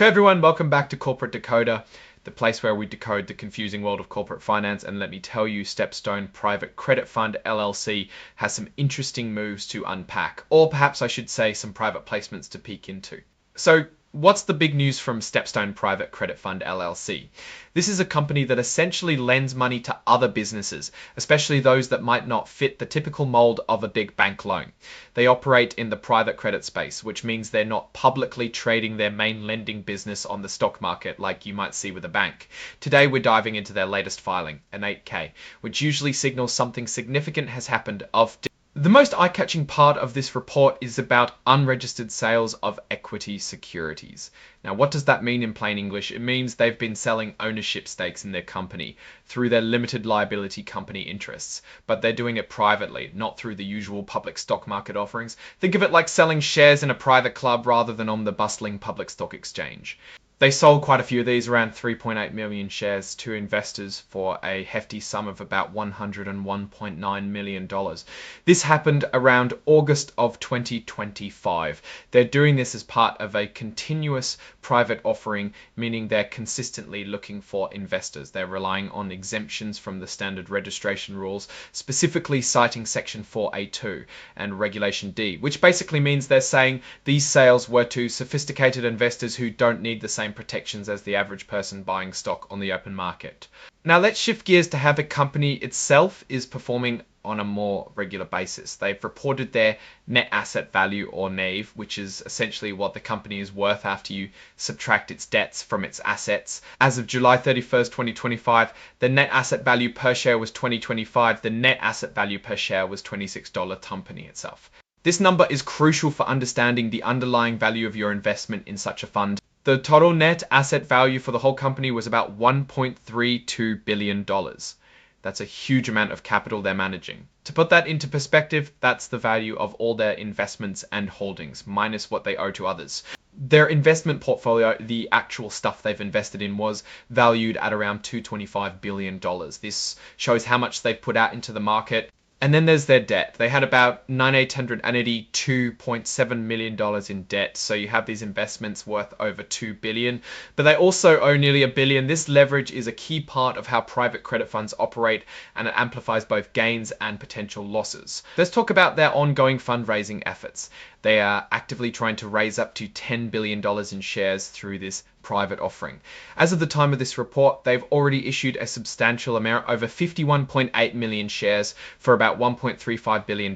Hey everyone, welcome back to Corporate Decoder, the place where we decode the confusing world of corporate finance. And let me tell you, StepStone Private Credit Fund LLC has some interesting moves to unpack, or perhaps I should say some private placements to peek into. So what's the big news from StepStone Private Credit Fund LLC? This is a company that essentially lends money to other businesses, especially those that might not fit the typical mold of a big bank loan. They operate in the private credit space, which means they're not publicly trading their main lending business on the stock market like you might see with a bank. Today we're diving into their latest filing, an 8K, which usually signals something significant has happened. The most eye-catching part of this report is about unregistered sales of equity securities. Now, what does that mean in plain English? It means they've been selling ownership stakes in their company through their limited liability company interests, but they're doing it privately, not through the usual public stock market offerings. Think of it like selling shares in a private club rather than on the bustling public stock exchange. They sold quite a few of these, around 3.8 million shares, to investors for a hefty sum of about $101.9 million. This happened around August of 2025. They're doing this as part of a continuous private offering, meaning they're consistently looking for investors. They're relying on exemptions from the standard registration rules, specifically citing Section 4A2 and Regulation D, which basically means they're saying these sales were to sophisticated investors who don't need the same protections as the average person buying stock on the open market. Now let's shift gears to how the company itself is performing on a more regular basis. They've reported their net asset value, or NAV, which is essentially what the company is worth after you subtract its debts from its assets. As of July 31st, 2025, the net asset value per share was $20.25. The net asset value per share was $26 company itself. This number is crucial for understanding the underlying value of your investment in such a fund. The total net asset value for the whole company was about $1.32 billion. That's a huge amount of capital they're managing. To put that into perspective, that's the value of all their investments and holdings, minus what they owe to others. Their investment portfolio, the actual stuff they've invested in, was valued at around $225 billion. This shows how much they've put out into the market. And then there's their debt. They had about $982.7 million in debt. So you have these investments worth over $2 billion, but they also owe nearly $1 billion. This leverage is a key part of how private credit funds operate, and it amplifies both gains and potential losses. Let's talk about their ongoing fundraising efforts. They are actively trying to raise up to $10 billion in shares through this private offering. As of the time of this report, they've already issued a substantial amount, over 51.8 million shares for about $1.35 billion.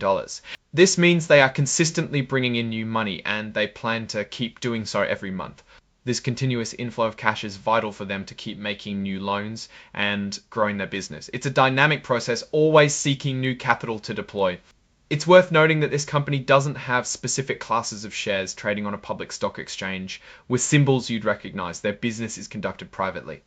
This means they are consistently bringing in new money, and they plan to keep doing so every month. This continuous inflow of cash is vital for them to keep making new loans and growing their business. It's a dynamic process, always seeking new capital to deploy. It's worth noting that this company doesn't have specific classes of shares trading on a public stock exchange with symbols you'd recognize. Their business is conducted privately.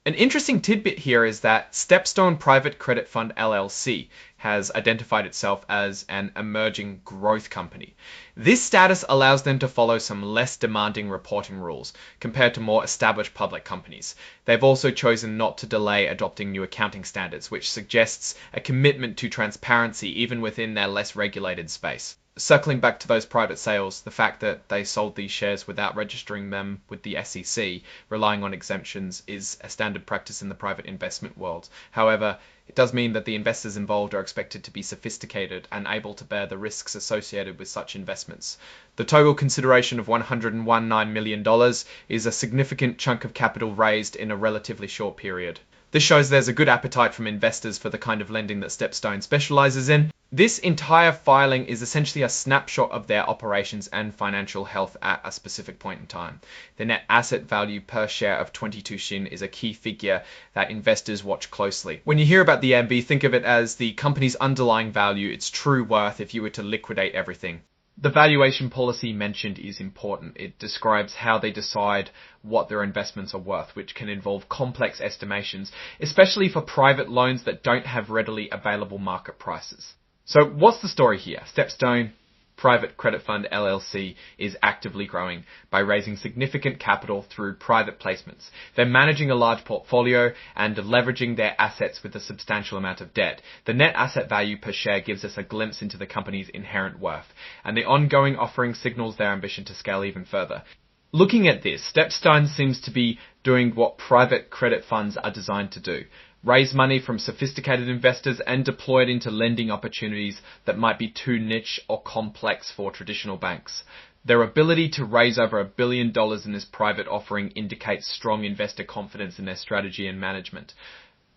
An interesting tidbit here is that StepStone Private Credit Fund LLC has identified itself as an emerging growth company. This status allows them to follow some less demanding reporting rules compared to more established public companies. They've also chosen not to delay adopting new accounting standards, which suggests a commitment to transparency even within their less regulated space. Circling back to those private sales, the fact that they sold these shares without registering them with the SEC, relying on exemptions, is a standard practice in the private investment world. However, it does mean that the investors involved are expected to be sophisticated and able to bear the risks associated with such investments. The total consideration of $119 million is a significant chunk of capital raised in a relatively short period. This shows there's a good appetite from investors for the kind of lending that StepStone specializes in. This entire filing is essentially a snapshot of their operations and financial health at a specific point in time. The net asset value per share of 22 Shin is a key figure that investors watch closely. When you hear about the MB, think of it as the company's underlying value, its true worth if you were to liquidate everything. The valuation policy mentioned is important. It describes how they decide what their investments are worth, which can involve complex estimations, especially for private loans that don't have readily available market prices. So what's the story here? StepStone Private Credit Fund LLC is actively growing by raising significant capital through private placements. They're managing a large portfolio and leveraging their assets with a substantial amount of debt. The net asset value per share gives us a glimpse into the company's inherent worth, and the ongoing offering signals their ambition to scale even further. Looking at this, StepStone seems to be doing what private credit funds are designed to do. Raise money from sophisticated investors and deploy it into lending opportunities that might be too niche or complex for traditional banks. Their ability to raise over $1 billion in this private offering indicates strong investor confidence in their strategy and management.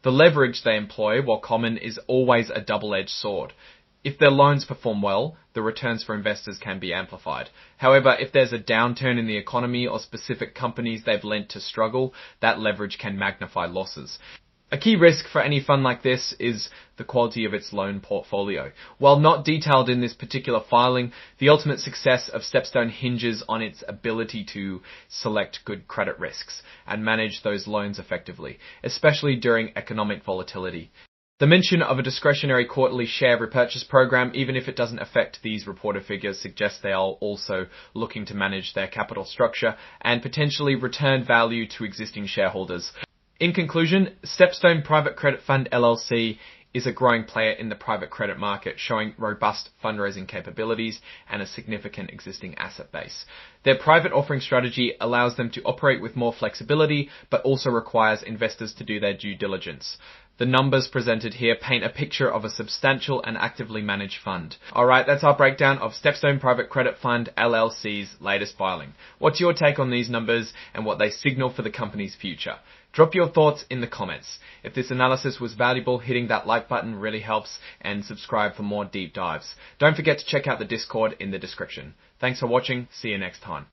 The leverage they employ, while common, is always a double-edged sword. If their loans perform well, the returns for investors can be amplified. However, if there's a downturn in the economy or specific companies they've lent to struggle, that leverage can magnify losses. A key risk for any fund like this is the quality of its loan portfolio. While not detailed in this particular filing, the ultimate success of StepStone hinges on its ability to select good credit risks and manage those loans effectively, especially during economic volatility. The mention of a discretionary quarterly share repurchase program, even if it doesn't affect these reported figures, suggests they are also looking to manage their capital structure and potentially return value to existing shareholders. In conclusion, StepStone Private Credit Fund LLC is a growing player in the private credit market, showing robust fundraising capabilities and a significant existing asset base. Their private offering strategy allows them to operate with more flexibility, but also requires investors to do their due diligence. The numbers presented here paint a picture of a substantial and actively managed fund. Alright, that's our breakdown of StepStone Private Credit Fund LLC's latest filing. What's your take on these numbers and what they signal for the company's future? Drop your thoughts in the comments. If this analysis was valuable, hitting that like button really helps, and subscribe for more deep dives. Don't forget to check out the Discord in the description. Thanks for watching. See you next time.